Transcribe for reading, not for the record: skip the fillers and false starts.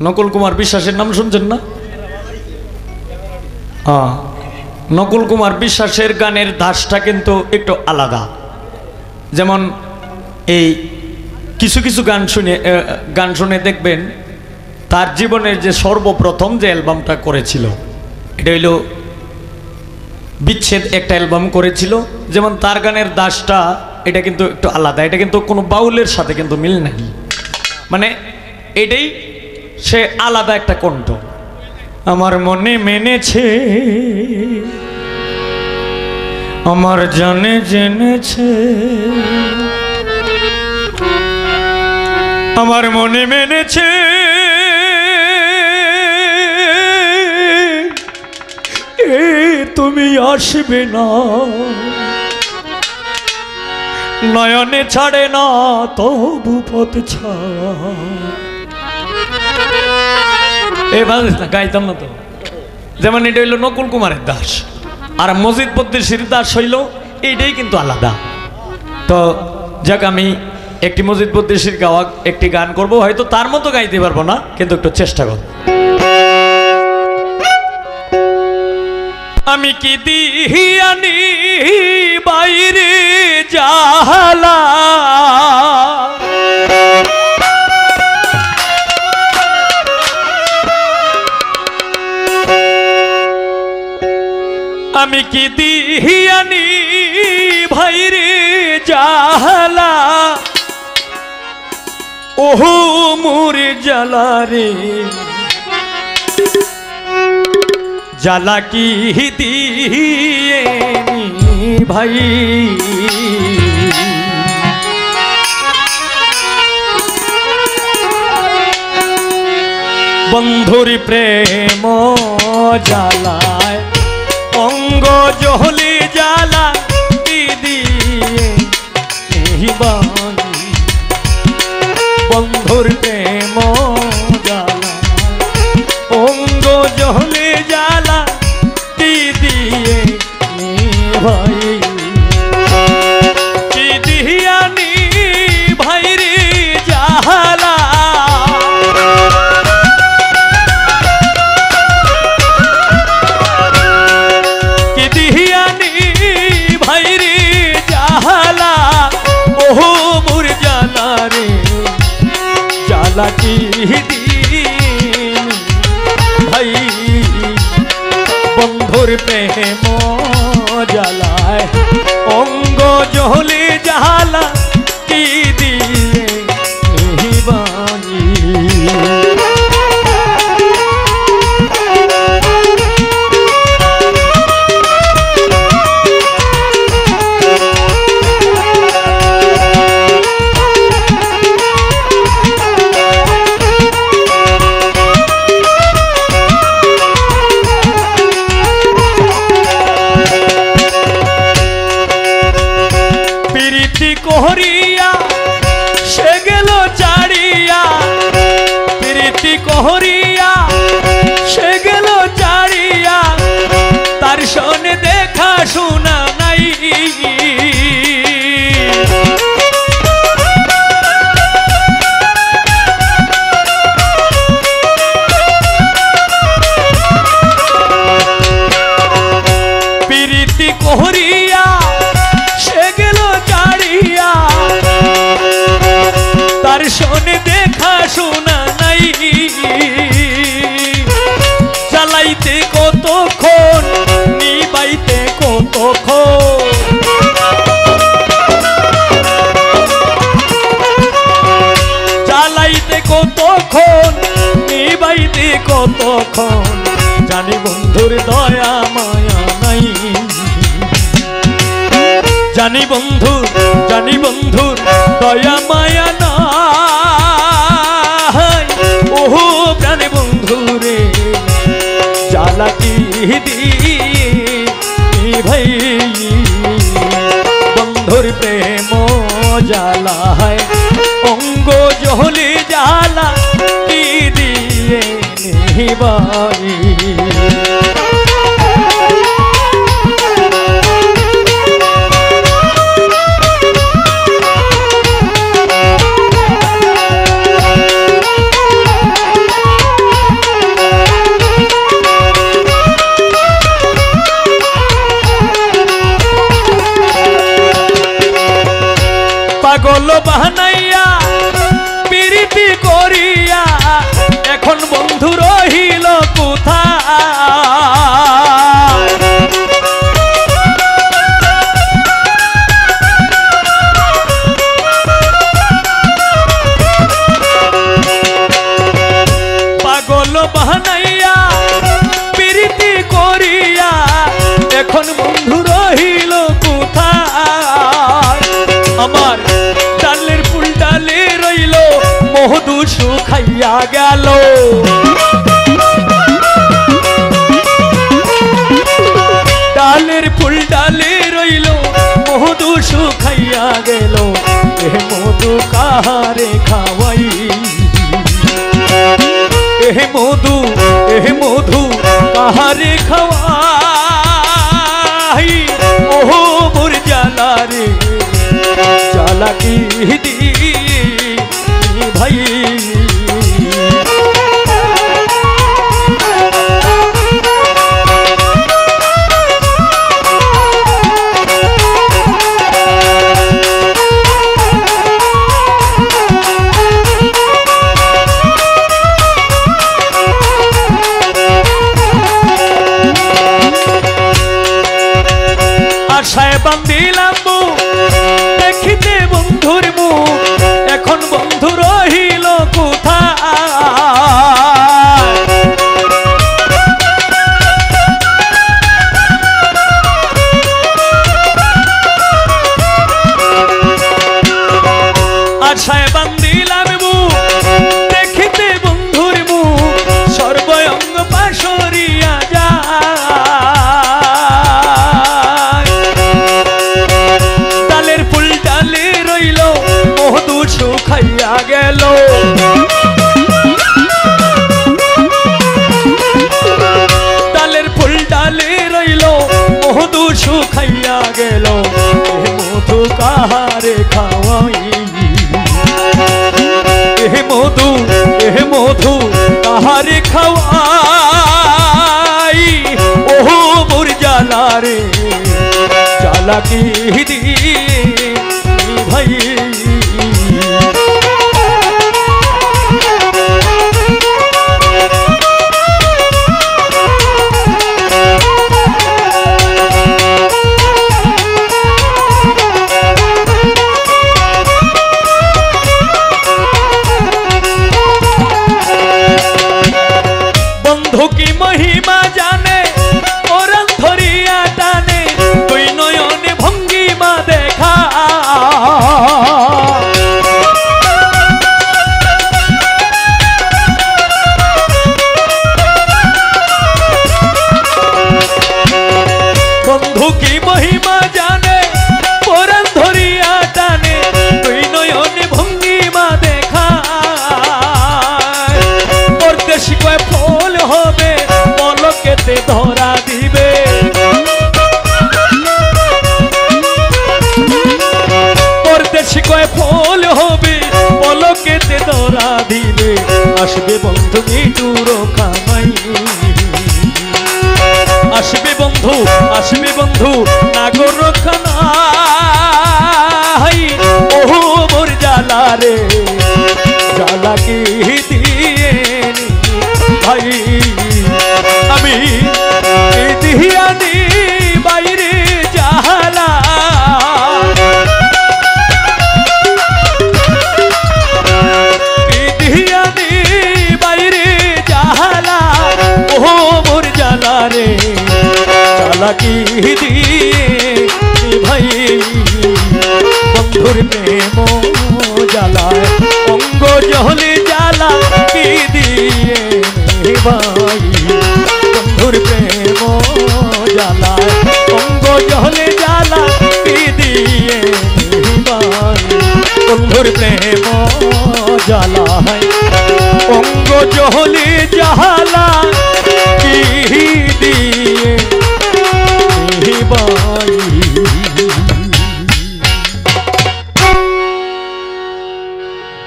নকুল কুমার বিশ্বাসের নাম শুনছেন না? নকুল কুমার বিশ্বাসের গানের ধাঁচটা কিন্তু একটু আলাদা। যেমন এই কিছু কিছু গান শুনে দেখবেন তার জীবনের যে সর্বপ্রথম যে অ্যালবামটা করেছিল এটা হইল বিচ্ছেদ, একটা অ্যালবাম করেছিল। যেমন তার গানের ধাঁচটা এটা কিন্তু একটু আলাদা, এটা কিন্তু কোনো বাউলের সাথে কিন্তু মিল নাই, মানে এটাই সে আলাদা একটা কণ্ঠ। আমার মনে মেনেছে, আমার জানে জেনেছে, আমার মনে মেনেছে, তুমি আসবে না, নয়নে ছাড়ে না তবু পথ ছাড়া। এবার গাইতাম না তো। যেমন এটা হইল নকুল কুমারের দাস, আর মজিদ পদ্মেশীর দাস হইল এইটাই কিন্তু আলাদা। তো যাক, আমি একটি মজিদ পদ্মেশীর গাওয়া একটি গান করব, হয়তো তার মতো গাইতে পারবো না, কিন্তু একটু চেষ্টা করব। আমি কি দিহিয়ানি বাইরে জাহালা, আমি কি দিহিয়ানি ভাইরে জাহালা, ওহো মোরে জ্বালা রে, জ্বালা কি দিয়ে ভাই, বন্ধুর প্রেম জ্বালায় অঙ্গ জহলি জ্বালা কি দিয়ে বাণী, বন্ধুর প্রেম জ্বালা অঙ্গ জহলি জ্বালা কি দিয়ে ভাই, কি দিহিয়ানি ভাই রে জাহালা, কি দিহিয়ানি ভাই রে জাহালা, ওহো মোর জ্বালা রে, জ্বালা কি দিন ভাই, বন্ধুর প্রেম জ্বালায় অঙ্গ জহলে জ্বালা কি দিয়ে বাণী। কোহরিয়া সে গেল চাড়িয়া, প্রীতি কোহরিয়া সে গেল চাড়িয়া, তার সনে দেখা শোনা নাই, প্রীতি কোহরিয়া তার শোনে দেখা শোনা নাই, জ্বালাইতে কতক্ষণ নিবাইতে কতক্ষণ, জ্বালাইতে কতক্ষণ নিবাইতে কতক্ষণ, জানি বন্ধুর দয়া মায়া নাই, জানি বন্ধুর দয়া মায়া নাই, ওহো প্রাণে বন্ধু রে, জ্বালা কি দিয়ে ভাই, বন্ধুর প্রেম জ্বালায় অঙ্গ জহলে জ্বালা কি দিয়ে ভাই। এখন বন্ধু রহিল কোথায় পাগল বানাইয়া প্রীতি করিয়া এখন বন্ধু রহিল কোথায় আমার ডালের ফুল ডালে রইল মধু শুকাইয়া গেল ডালের ফুল ডালে রইল মধু শুকাইয়া গেল এ মধু কাহারে খাওয়াই এ মধু কাহারে খাওয়াই ওহো মোর জ্বালা রে জ্বালা কি দি ভাই আশায় বান্ধিলাম দেখিতে বন্ধুর মুখ এখন বন্ধু রহিল কোথায় আশায় বান্ধিলাম দেখিতে বন্ধুর মুখ সর্বঙ্গ পাশরিয়া যায় ডালের ফুল ডালে রইল মধু শুকাইয়া গেল ডালের ফুল ডালে রইল মধু শুকাইয়া গেল মধু কাহারে খাওয়াই এ মধু কাহারে খাওয়াই ওহো মোর জ্বালা রে জ্বালা কি দি ভাই বন্ধু কি মহিমা জানে ওরাল ধরিয়া টানে তুই নয়নে ভঙ্গিমা দেখা বন্ধু কি মহিমা জানে ওরাল ধরিয়া টানে তুই নয়নে ভঙ্গিমা দেখা পরদেশি কয় ফুল হবে পলকেতে ধরা দিবে পরদেশি কয় ফুল হবে পলকেতে ধরা দিবে আসবে বন্ধু মিটুর কামাই আসবে বন্ধু নাগর খানাই ওহো মোর জ্বালা রে জ্বালা কি দিয়ে ভাই আমি দিহানি বাইরে জাহালা দিহানি বাইরে জাহালা ওহো মোর জ্বালা রে জ্বালা কি দিয়ে ভাই বন্ধুর প্রেম জ্বালায় অঙ্গ জহলে জ্বালা কি দিয়ে ভাই বন্ধুর প্রেম জ্বালায় অঙ্গ জহলে জ্বালা কি দিয়ে ভাই বন্ধুর প্রেম জ্বালায় অঙ্গ জহলে জ্বালা কি দিয়ে ভাই